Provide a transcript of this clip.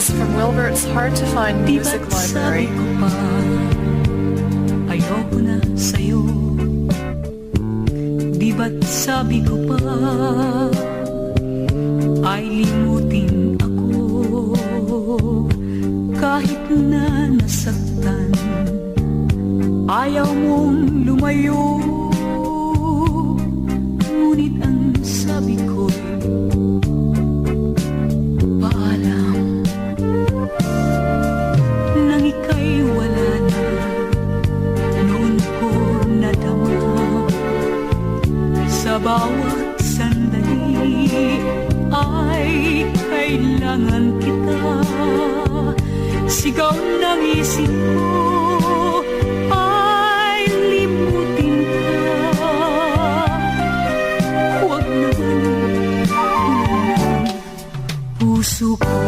is from Wilbert's hard-to-find music library. Di ba't sabi ko pa, ayoko na sa'yo. Di ba't sabi ko pa, ay limutin ako. Kahit na nasaktan, ayaw mong lumayo. Ngunit ang sabi ko'y paalam. Nang ika'y wala na, noon ko nadama. Sa bawat sandali ay kailangan kita. Sigaw ng isip ko ay limutin ka. Huwag naman, puso ko